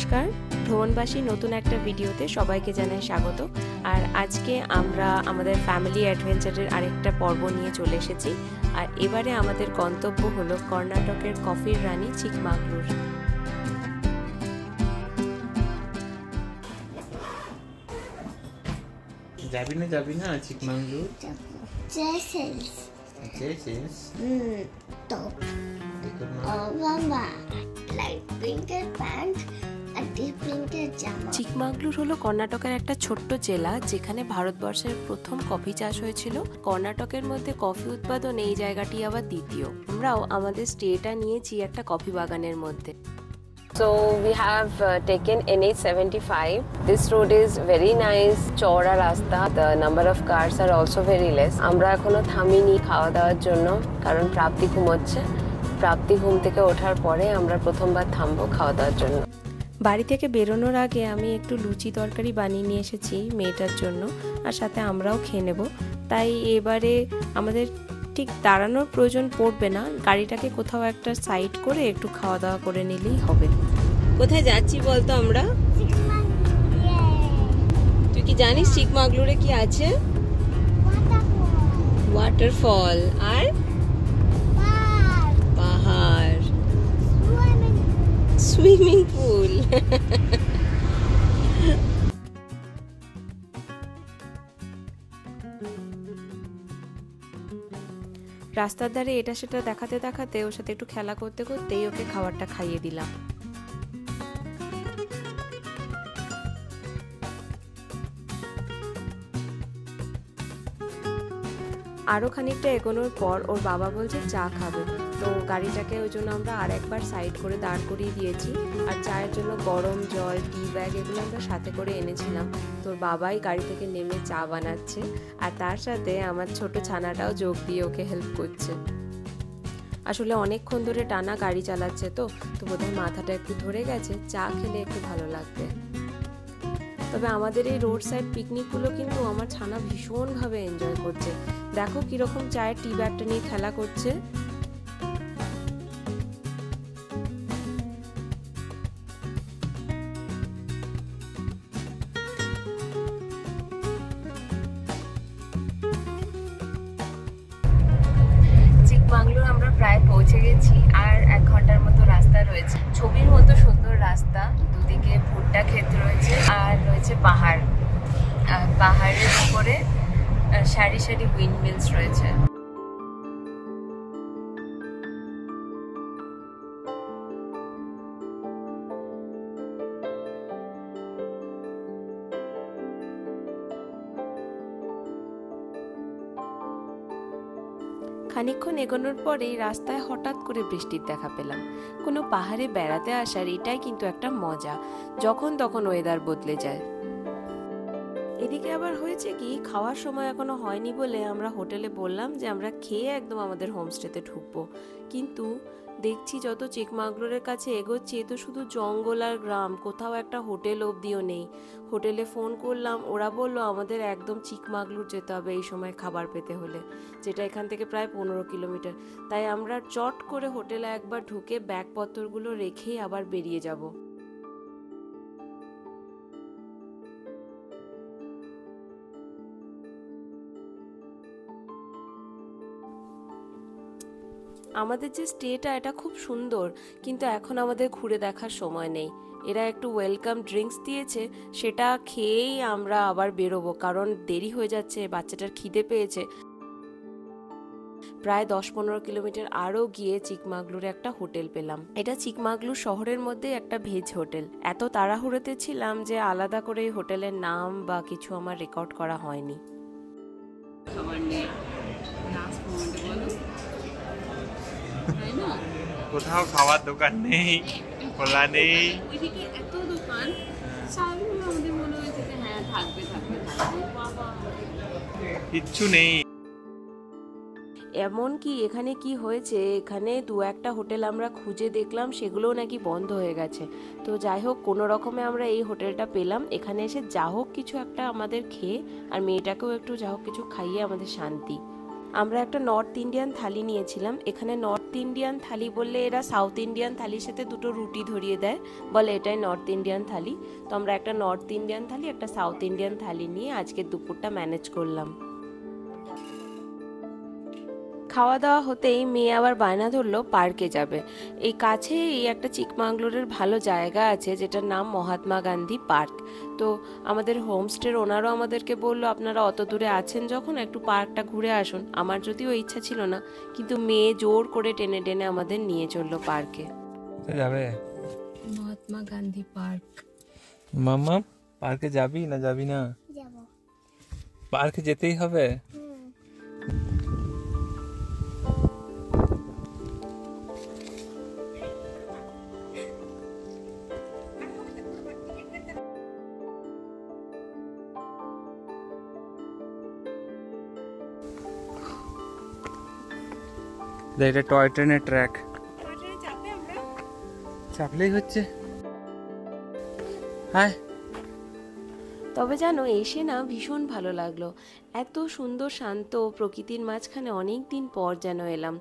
নমস্কার, ভ্রমণবাসী নতুন একটা ভিডিওতে সবাইকে জানাই স্বাগত। আর আজকে আমরা আমাদের ফ্যামিলি অ্যাডভেঞ্চারের আরেকটা পর্ব নিয়ে চলে এসেছি। আর এবারে আমাদের গন্তব্য হলো কর্ণাটকের কফির রানী চিকমাগলুর। যাবি না চিকমাগলুর? চিকমাগলুর হলো কর্ণাটকের একটা ছোট্ট জেলা, যেখানে ভারতবর্ষের প্রথম কফি চাষ হয়েছিল। কর্ণাটকের মধ্যে কফি উৎপাদন এই জায়গাটি আবার দ্বিতীয়। আমরাও আমাদের স্টেটা নিয়েছি একটা কফি বাগানের মধ্যে। So we have taken NH75. This road is very nice, চওড়া রাস্তা. The number of cars are also very less. আমরা এখনো থামিনি খাওয়া দাওয়ার জন্য, কারণ প্রাপ্তি ঘুমোচ্ছে। প্রাপ্তি ঘুম থেকে ওঠার পরে আমরা প্রথমবার থামবো খাওয়া দাওয়ার জন্য। বাড়ি থেকে বেরোনোর আগে আমি একটু লুচি তরকারি বানিয়ে নিয়ে এসেছি মেয়েটার জন্য, আর সাথে আমরাও খেয়ে নেব। তাই এবারে আমাদের ঠিক দাঁড়ানোর প্রয়োজন পড়বে না, গাড়িটাকে কোথাও একটা সাইড করে একটু খাওয়া দাওয়া করে নিলেই হবে। কোথায় যাচ্ছি বলতো আমরা? তুই কি জানিস চিকমাগলুরে কি আছে? ওয়াটারফল আর পাহাড়, সুইমিং পুল। রাস্তার ধারে এটা সেটা দেখাতে দেখাতে ওর সাথে একটু খেলা করতে করতেই ওকে খাবারটা খাইয়ে দিলাম। আরও খানিকটা এগোনোর পর ওর বাবা বলছে চা খাবে, তো গাড়িটাকে ওই জন্য আমরা আর একবার সাইড করে দাঁড় করিয়ে দিয়েছি। আর চায়ের জন্য গরম জল, টি ব্যাগ এগুলো আমরা সাথে করে এনেছিলাম। তোর বাবাই গাড়ি থেকে নেমে চা বানাচ্ছে, আর তার সাথে আমার ছোট ছানাটাও যোগ দিয়ে ওকে হেল্প করছে। আসলে অনেকক্ষণ ধরে টানা গাড়ি চালাচ্ছে, তো বোধহয় মাথাটা একটু ধরে গেছে, চা খেলে একটু ভালো লাগবে। তবে আমাদের এই রোড সাইড পিকনিকগুলো কিন্তু আমার ছানা ভীষণভাবে এনজয় করছে। দেখো কিরকম চায়ের টি ব্যাগটা নিয়ে খেলা করছে। চিকমাগলুর আমরা প্রায় পৌঁছে গেছি, আর 1 ঘন্টার মতো রাস্তা রয়েছে। ছবির মতো সুন্দর রাস্তা, দুদিকে ভুট্টা ক্ষেত রয়েছে আর রয়েছে পাহাড়। পাহাড়ের উপরে সারি সারি উইন্ড মিলস রয়েছে। খানিকক্ষণ এগোনোর পরেই রাস্তায় হঠাৎ করে বৃষ্টির দেখা পেলাম। কোনো পাহাড়ে বেড়াতে আসার এটাই কিন্তু একটা মজা, যখন তখন ওয়েদার বদলে যায়। এদিকে আবার হয়েছে কি, খাওয়ার সময় এখনো হয়নি বলে আমরা হোটেলে বললাম যে আমরা খেয়ে একদম আমাদের হোমস্টেতে ঢুকবো, কিন্তু দেখছি যত চিকমাগলুরের কাছে এগোচ্ছি তো শুধু জঙ্গল আর গ্রাম, কোথাও একটা হোটেল অবধিও নেই। হোটেলে ফোন করলাম, ওরা বলল আমাদের একদম চিকমাগলুর যেতে হবে এই সময় খাবার পেতে হলে, যেটা এখান থেকে প্রায় 15 কিলোমিটার। তাই আমরা চট করে হোটেলে একবার ঢুকে ব্যাগপত্রগুলো রেখেই আবার বেরিয়ে যাব। আমাদের যে স্টেটা এটা খুব সুন্দর, কিন্তু এখন আমাদের ঘুরে দেখার সময় নেই। এরা একটু ওয়েলকাম ড্রিঙ্কস দিয়েছে, সেটা খেয়েই আমরা আবার বেরোবো, কারণ দেরি হয়ে যাচ্ছে, বাচ্চাটার খিদে পেয়েছে। প্রায় 10-15 কিলোমিটার আরও গিয়ে চিকমাগলুরে একটা হোটেল পেলাম। এটা চিকমাগলুর শহরের মধ্যে একটা ভেজ হোটেল। এত তাড়াহুড়োতে ছিলাম যে আলাদা করে হোটেলের নাম বা কিছু আমার রেকর্ড করা হয়নি। কোথাও খাওয়ার দোকান নেই, খোলা নেই, এত দোকান, আমাদের মনে হয়েছে যে হ্যাঁ থাকবে, বাবা কিচ্ছু নেই। এমনকি এখানে কি হয়েছে, এখানে 2-1টা হোটেল আমরা খুঁজে দেখলাম, সেগুলোও নাকি বন্ধ হয়ে গেছে। তো যাই হোক, কোনো রকমে আমরা এই হোটেলটা পেলাম। এখানে এসে যা হোক কিছু একটা আমাদের খেয়ে আর মেয়েটাকেও একটু যা হোক কিছু খাইয়ে আমাদের শান্তি। আমরা একটা নর্থ ইন্ডিয়ান থালি নিয়েছিলাম। এখানে নর্থ ইন্ডিয়ান থালি বললে এরা সাউথ ইন্ডিয়ান থালির সাথে দুটো রুটি ধরিয়ে দেয়, বলে এটাই নর্থ ইন্ডিয়ান থালি। তো আমরা একটা নর্থ ইন্ডিয়ান থালি একটা সাউথ ইন্ডিয়ান থালি নিয়ে আজকে দুপুরটা ম্যানেজ করলাম। খাওয়া দাওয়া হতেই মেয়ে আবার বায়না ধরলো পার্কে যাবে। এই কাছে এই একটা চিকমাঙ্গলোরের ভালো জায়গা আছে যেটার নাম মহাত্মা গান্ধী পার্ক। তো আমাদের হোমস্টের ওনারও আমাদেরকে বললো আপনারা অত দূরে আছেন যখন একটু পার্কটা ঘুরে আসুন। আমার যদিও ইচ্ছা ছিল না, কিন্তু মেয়ে জোর করে টেনে টেনে আমাদের নিয়ে চললো পার্কে। যাবে মহাত্মা গান্ধী পার্ক। মাম্মা পার্কে যাবি না যাবি না? যাব। পার্কে যেতেই হবে। এটা টয় ট্রেনের ট্র্যাক, চাপলেই হচ্ছে। হাই। তবে জানো এসে না ভীষণ ভালো লাগলো। এত সুন্দর শান্ত প্রকৃতির মাঝখানে অনেক দিন পর যেন এলাম।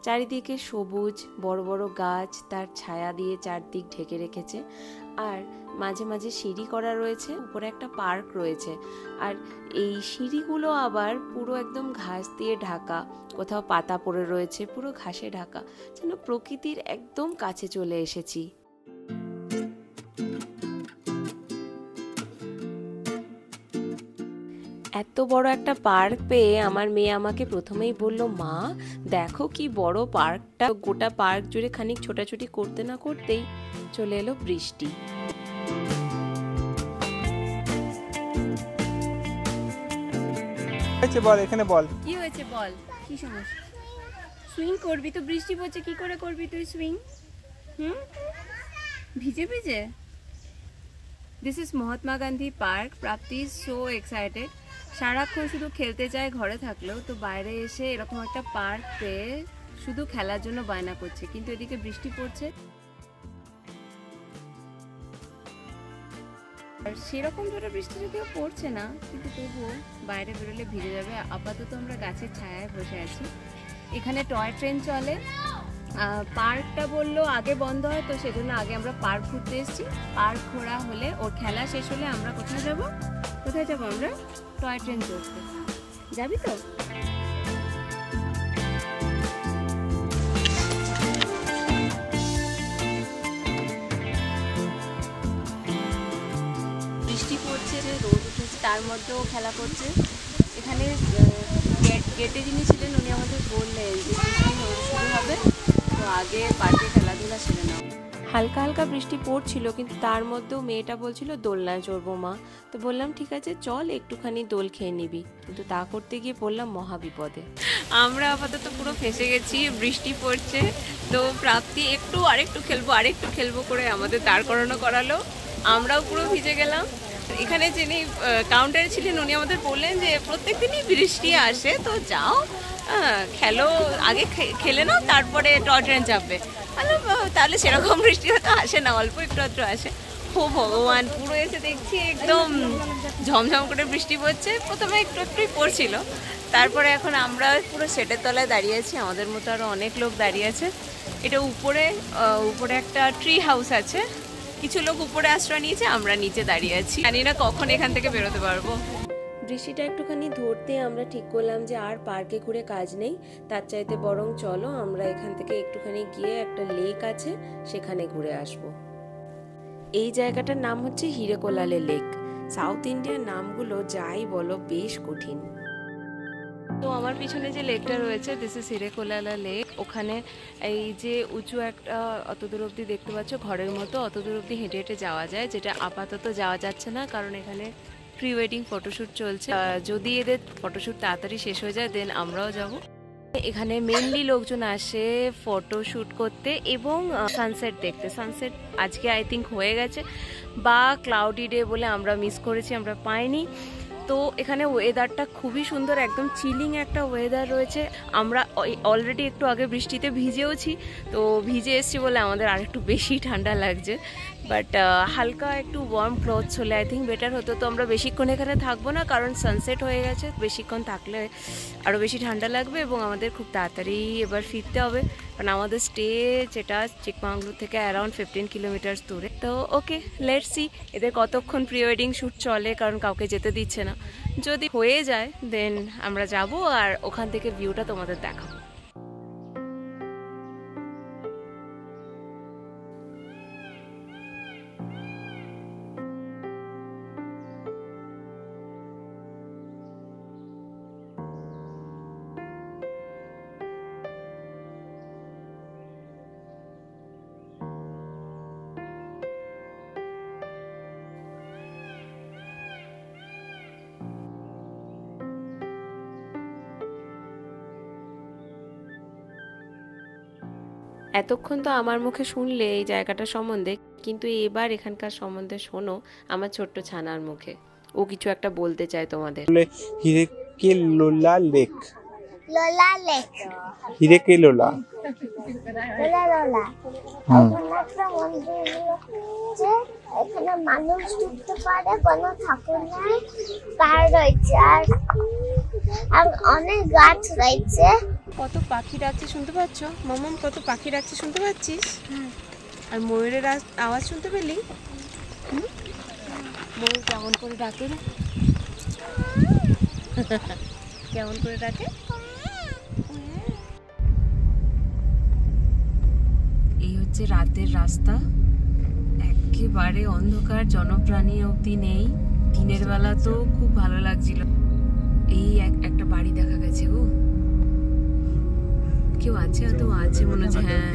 চারিদিকে সবুজ, বড় বড় গাছ তার ছায়া দিয়ে চারদিক ঢেকে রেখেছে। আর মাঝে মাঝে সিঁড়ি করা রয়েছে, উপরে একটা পার্ক রয়েছে। আর এই সিঁড়িগুলো আবার পুরো একদম ঘাস দিয়ে ঢাকা, কোথাও পাতা পড়ে রয়েছে, পুরো ঘাসে ঢাকা, যেন প্রকৃতির একদম কাছে চলে এসেছি। এত বড় একটা পার্ক পেয়ে আমার মেয়ে আমাকে প্রথমেই বলল, মা দেখো কি বড় পার্কটা। গোটা পার্ক জুড়ে খানিক ছোটাছুটি করতে না করতেই চলে এলো বৃষ্টি। বল এখানে বল কি হয়েছে বল, কি সমস্যা? সুইং করবি তো, বৃষ্টি পড়ছে কি করে করবি তুই সুইং? ভিজে ভিজে। This is Mahatma Gandhi park. Prapti is so excited. সারাক্ষণ শুধু খেলতে যায় ঘরে থাকলেও, তো বাইরে এসে এরকম একটা পার্ক পেয়ে শুধু খেলার জন্য বায়না করছে। কিন্তু এদিকে বৃষ্টি পড়ছে, আর সেরকম জোরে বৃষ্টি যদিও পড়ছে না, কিন্তু তবুও বাইরে বেরোলে ভিজে যাবে। আপাতত আমরা গাছের ছায়ায় বসে আছি। এখানে টয় ট্রেন চলে। পার্কটা বললো আগে বন্ধ হয়, তো সেজন্য আগে আমরা পার্ক ঘুরতে এসেছি। পার্ক ঘোরা হলে, ওর খেলা শেষ হলে আমরা কোথায় যাব? কোথায় যাবো আমরা? টয় ট্রেন চড়তে। যাবি তো? বৃষ্টি পড়ছে, রোদ উঠেছে, তার মধ্যেও খেলা করছে। এখানে গেটে যিনি ছিলেন উনি আমাদের বললেন যে বৃষ্টি শুরু হবে, তো আগে পার্কে খেলাধুলা সেরে নাও। হালকা হালকা বৃষ্টি পড়ছিল, কিন্তু তার মধ্যেও মেয়েটা বলছিল দোলনায় চড়বো মা। তো বললাম ঠিক আছে চল একটুখানি দোল খেয়ে নিবি, কিন্তু তা করতে গিয়ে পড়লাম মহা বিপদে। আমরা আপাতত পুরো ফেসে গেছি, বৃষ্টি পড়ছে। তো প্রাপ্তি আরেকটু খেলবো করে আমাদের দাঁড় করানো করালো। আমরাও পুরো ভিজে গেলাম। এখানে যিনি কাউন্টারে ছিলেন উনি আমাদের বললেন যে প্রত্যেক দিনই বৃষ্টি আসে, তো যাও খেলো, আগে খেলে নাও তারপরে টয় ট্রেন চাপবে। তাহলে সেরকম বৃষ্টি হয়তো আসে না, অল্প একটু আসে। ও ভগবান, পুরো এসে দেখছি একদম ঝমঝম করে বৃষ্টি পড়ছে। প্রথমে একটুই পড়ছিল, তারপরে এখন আমরা পুরো সেটের তলায় দাঁড়িয়ে আছি। আমাদের মতো আরও অনেক লোক দাঁড়িয়ে আছে। এটা উপরে একটা ট্রি হাউস আছে, কিছু লোক উপরে আশ্রয় নিয়েছে, আমরা নিচে দাঁড়িয়ে আছি। জানি না কখন এখান থেকে বেরোতে পারবো। বৃষ্টিটা একটুখানি ধরতে আমরা ঠিক করলাম যে আর পার্কে ঘুরে কাজ নেই, তার চাইতে বরং চলো আমরা এখান থেকে একটুখানি গিয়ে একটা লেক আছে সেখানে ঘুরে আসব। এই জায়গাটার নাম হচ্ছে হিরেকোলালে লেক। সাউথ ইন্ডিয়ার নামগুলো যাই বলো বেশ কঠিন। তো আমার পিছনে যে লেকটা রয়েছে দিস ইজ হিরেকোলালা লেক। ওখানে এই যে উঁচু একটা অতদূর অবধি দেখতে পাচ্ছ ঘরের মতো, অতদূর অবধি হেঁটে হেঁটে যাওয়া যায়, যেটা আপাতত যাওয়া যাচ্ছে না কারণ এখানে প্রি ওয়েডিং ফটোশ্যুট চলছে। যদি এদের ফটোশ্যুট তাড়াতাড়ি শেষ হয়ে যায় দেন আমরাও যাব। এখানে মেনলি লোকজন আসে ফটোশ্যুট করতে এবং সানসেট দেখতে। সানসেট আজকে আই থিঙ্ক হয়ে গেছে, বা ক্লাউডি ডে বলে আমরা মিস করেছি, আমরা পাইনি। তো এখানে ওয়েদারটা খুবই সুন্দর, একদম চিলিং একটা ওয়েদার রয়েছে। আমরা অলরেডি একটু আগে বৃষ্টিতে ভিজেওছি, তো ভিজে এসেছি বলে আমাদের আর একটু বেশি ঠান্ডা লাগছে। বাট হালকা একটু ওয়ার্ম ক্লথস হলে আই থিঙ্ক বেটার হতো। তো আমরা বেশিক্ষণ এখানে থাকবো না, কারণ সানসেট হয়ে গেছে। বেশিক্ষণ থাকলে আরও বেশি ঠান্ডা লাগবে এবং আমাদের খুব তাড়াতাড়ি এবার ফিরতে হবে, কারণ আমাদের স্টে যেটা চিকমাঙ্গলুর থেকে অ্যারাউন্ড 15 কিলোমিটার্স দূরে। তো ওকে, লেটস সি এদের কতক্ষণ প্রি ওয়েডিং শ্যুট চলে, কারণ কাউকে যেতে দিচ্ছে না। যদি হয়ে যায় দেন আমরা যাব আর ওখান থেকে ভিউটা তোমাদের দেখাবো। এতক্ষণ তো আমার মুখে শুনলে এই জায়গাটা সম্বন্ধে, কিন্তু এবার এখানকার সম্বন্ধে শোনো আমার ছোট্ট ছানার মুখে। ও কিছু একটা বলতে চায় তোমাদের। হিরেকেলোলা লেক। লোলা লেক। হিরেকেলোলা। লোলা লোলা। এখানে একটা মন্দির রয়েছে, এখানে মানুষ ঢুকতে পারে, কোনো ঠাকুর নাই, পাহাড় রয়েছে আর অনেক গাছ রয়েছে। কত পাখি ডাকছে শুনতে পাচ্ছ মামাম? কত পাখি ডাকছে শুনতে পাচ্ছিস? আর ময়ূরের আওয়াজ শুনতে পেলি? ময়ূর কেমন করে ডাকে রে? কেমন করে ডাকে? এই হচ্ছে রাতের রাস্তা, একেবারে অন্ধকার, জনপ্রাণী অবধি নেই। দিনের বেলা তো খুব ভালো লাগছিল। এই একটা বাড়ি দেখা গেছে। গো কেউ আছে? তো আছে মনে হচ্ছে। হ্যাঁ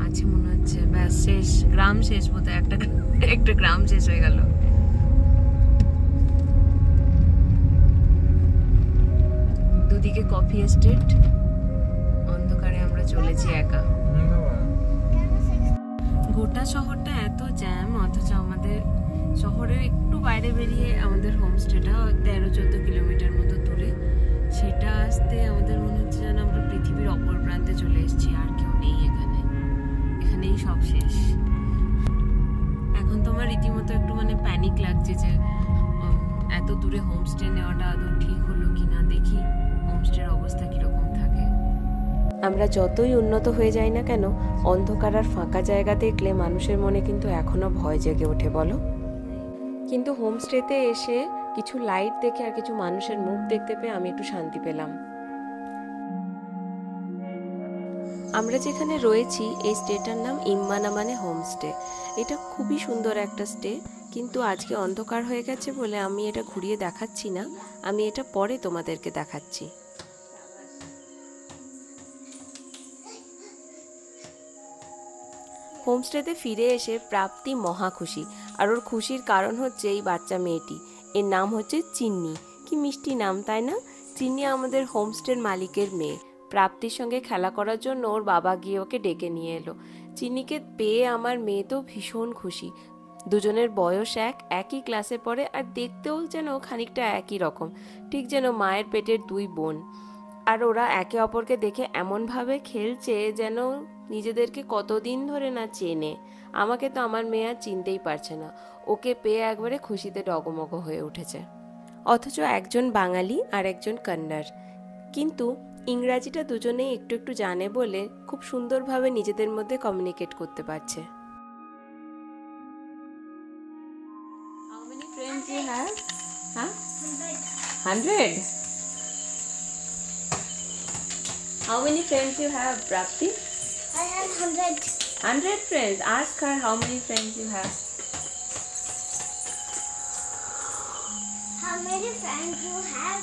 আছে মনে হচ্ছে। ব্যাস শেষ, গ্রাম শেষ বোধহয়। একটা গ্রাম শেষ হয়ে গেল। দুদিকে কফি এস্টেট, অন্ধকারে আমরা চলেছি একা। গোটা শহরটা এত জ্যাম, অথচ আমাদের শহরের একটু বাইরে বেরিয়ে আমাদের হোমস্টেটা 13-14 কিলোমিটার মতো দূরে। সেটা আসতে আমাদের মনে হচ্ছে যেন আমরা পৃথিবীর অপর প্রান্তে চলে এসেছি, আর কেউ নেই এখানে, এখানেই সব শেষ। এখন তো আমার রীতিমতো একটু প্যানিক লাগছে যে এত দূরে হোমস্টে নেওয়াটা আদৌ ঠিক হলো কিনা। দেখি হোমস্টের অবস্থা কিরকম থাকে। আমরা যতই উন্নত হয়ে যাই না কেন, অন্ধকার আর ফাঁকা জায়গা দেখলে মানুষের মনে কিন্তু এখনো ভয় জেগে ওঠে, বলো? কিন্তু হোমস্টেতে এসে কিছু লাইট দেখে আর কিছু মানুষের মুখ দেখতে পেয়ে আমি একটু শান্তি পেলাম। আমরা যেখানে রয়েছি এই স্টেটার নাম ইম্মানা মানে হোমস্টে। এটা খুবই সুন্দর একটা স্টে, কিন্তু আজকে অন্ধকার হয়ে গেছে বলে আমি এটা ঘুরিয়ে দেখাচ্ছি না, আমি এটা পরে তোমাদেরকে দেখাচ্ছি। হোমস্টেতে ফিরে এসে প্রাপ্তি মহা খুশি, আর ওর খুশির কারণ হচ্ছে এই বাচ্চা মেয়েটি। এর নাম হচ্ছে চিন্নি। কি মিষ্টি নাম, তাই না? চিন্নি আমাদের হোমস্টের মালিকের মেয়ে। প্রাপ্তির সঙ্গে খেলা করার জন্য ওর বাবা গিয়ে ওকে ডেকে নিয়ে এলো। চিন্নিকে পেয়ে আমার মেয়ে তো ভীষণ খুশি। দুজনের বয়স একই ক্লাসে পড়ে, আর দেখতেও যেন খানিকটা একই রকম, ঠিক যেন মায়ের পেটের দুই বোন। আর ওরা একে অপরকে দেখে এমনভাবে খেলছে যেন নিজেদেরকে কতদিন ধরে না চেনে। আমাকে তো আমার মেয়ে আর চিনতেই পারছে না। ওকে পেয়ে একবারে খুশিতে ডগমগ হয়ে উঠেছে। অথচ একজন বাঙালি আর একজন কন্নড়, কিন্তু ইংরাজিটা দুজনেই একটু একটু জানে বলে খুব সুন্দরভাবে নিজেদের মধ্যে কমিউনিকেট করতে পারছে। How many friends you have? Huh? 100? How many friends you have, Prapti? I have 100. 100 friends. Ask her how many friends you have. How many friends you have?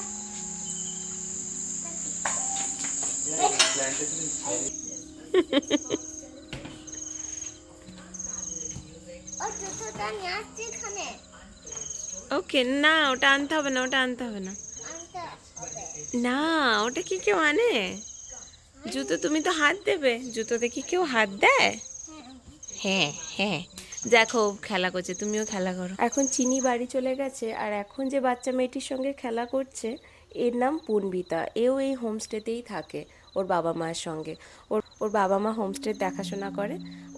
ওকে, না ওটা আনতে হবে না, ওটা আনতে হবে না। না ওটা কি কেউ আনে? জুতো তুমি তো হাত দেবে, জুতোতে কি কেউ হাত দেয়? হ্যাঁ হ্যাঁ, দেখো খেলা করছে, তুমিও খেলা করো। এখন চিনি বাড়ি চলে গেছে, আর এখন যে বাচ্চা মেয়েটির সঙ্গে খেলা করছে এর নাম পুনবিতা। এও এই হোমস্টেতেই থাকে ওর বাবা মায়ের সঙ্গে। ওর বাবা মা হোমস্টে দেখাশোনা করে।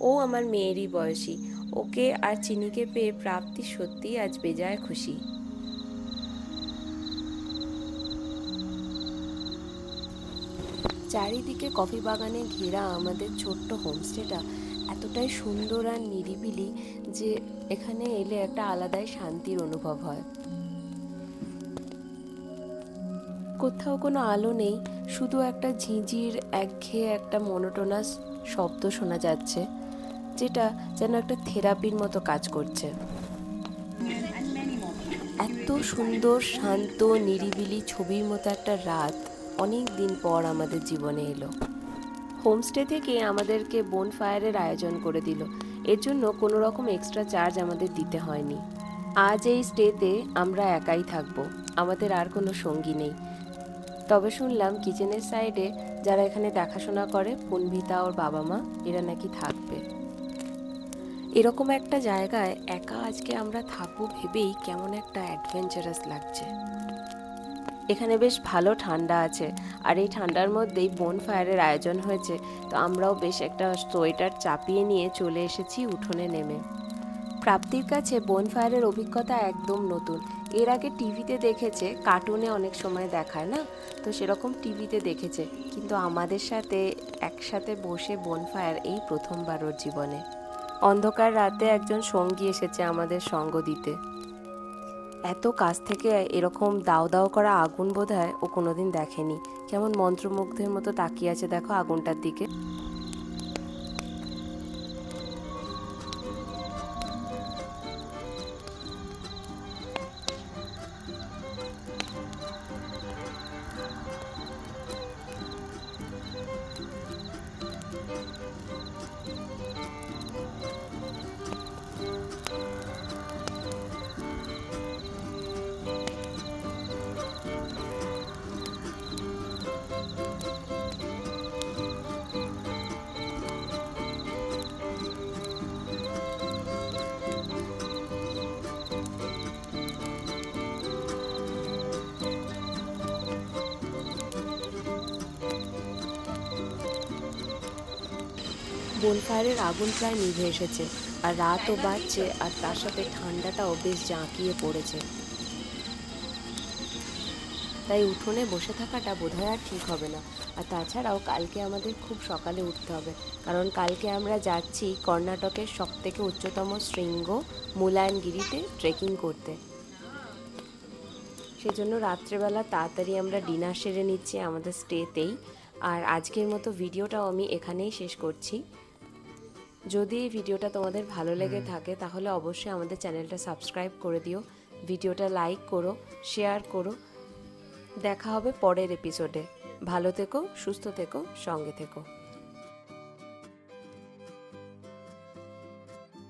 ও আমার মেয়েরই বয়সী। ওকে আর চিনিকে পেয়ে প্রাপ্তি সত্যিই আজ বেজায় খুশি। চারিদিকে কফি বাগানে ঘেরা আমাদের ছোট্ট হোমস্টেটা এতটাই সুন্দর আর নিরিবিলি যে এখানে এলে একটা আলাদাই শান্তির অনুভব হয়। কোথাও কোনো আলো নেই, শুধু একটা ঝিঁঝির একঘেয়ে একটা মনোটোনাস শব্দ শোনা যাচ্ছে, যেটা যেন একটা থেরাপির মতো কাজ করছে। এত সুন্দর শান্ত নিরিবিলি ছবির মতো একটা রাত অনেক দিন পর আমাদের জীবনে এলো। হোমস্টে থেকে আমাদেরকে বোনফায়ারের আয়োজন করে দিল। এর জন্য কোনো রকম এক্সট্রা চার্জ আমাদের দিতে হয়নি। আজ এই স্টেতে আমরা একাই থাকবো, আমাদের আর কোনো সঙ্গী নেই। তবে শুনলাম কিচেনের সাইডে যারা এখানে দেখাশোনা করে, পুনবিতা ওর বাবা মা, এরা নাকি থাকবে। এরকম একটা জায়গায় একা আজকে আমরা থাকবো ভেবেই কেমন একটা অ্যাডভেঞ্চারাস লাগছে। এখানে বেশ ভালো ঠান্ডা আছে, আর এই ঠান্ডার মধ্যেই বোনফায়ারের আয়োজন হয়েছে, তো আমরাও বেশ একটা সোয়েটার চাপিয়ে নিয়ে চলে এসেছি উঠোনে নেমে। প্রাপ্তির কাছে বোনফায়ারের অভিজ্ঞতা একদম নতুন। এর আগে টিভিতে দেখেছে, কার্টুনে অনেক সময় দেখায় না, তো সেরকম টিভিতে দেখেছে, কিন্তু আমাদের সাথে একসাথে বসে বোনফায়ার এই প্রথমবার ওর জীবনে। অন্ধকার রাতে একজন সঙ্গী এসেছে আমাদের সঙ্গ দিতে। এত কাছ থেকে এরকম দাও দাও করা আগুন বোধহয় ও কোনোদিন দেখেনি। কেমন মন্ত্রমুগ্ধের মতো তাকিয়ে আছে দেখো আগুনটার দিকে। বোনফায়ারের আগুন প্রায় নিভে এসেছে, আর রাতও বাড়ছে, আর তার সাথে ঠান্ডাটাও বেশ জাঁকিয়ে পড়েছে। তাই উঠোনে বসে থাকাটা বোধহয় আর ঠিক হবে না। আর তাছাড়াও কালকে আমাদের খুব সকালে উঠতে হবে, কারণ কালকে আমরা যাচ্ছি কর্ণাটকের সবথেকে উচ্চতম শৃঙ্গ মুলায়নগিরিতে ট্রেকিং করতে। সেজন্য রাত্রেবেলা তাড়াতাড়ি আমরা ডিনার সেরে নিচ্ছি আমাদের স্টেতেই। আর আজকের মতো ভিডিওটাও আমি এখানেই শেষ করছি। যদি এই ভিডিওটা তোমাদের ভালো লেগে থাকে তাহলে অবশ্যই আমাদের চ্যানেলটা সাবস্ক্রাইব করে দিও, ভিডিওটা লাইক করো, শেয়ার করো। দেখা হবে পরের এপিসোডে। ভালো থেকো, সুস্থ থেকো, সঙ্গে থেকো।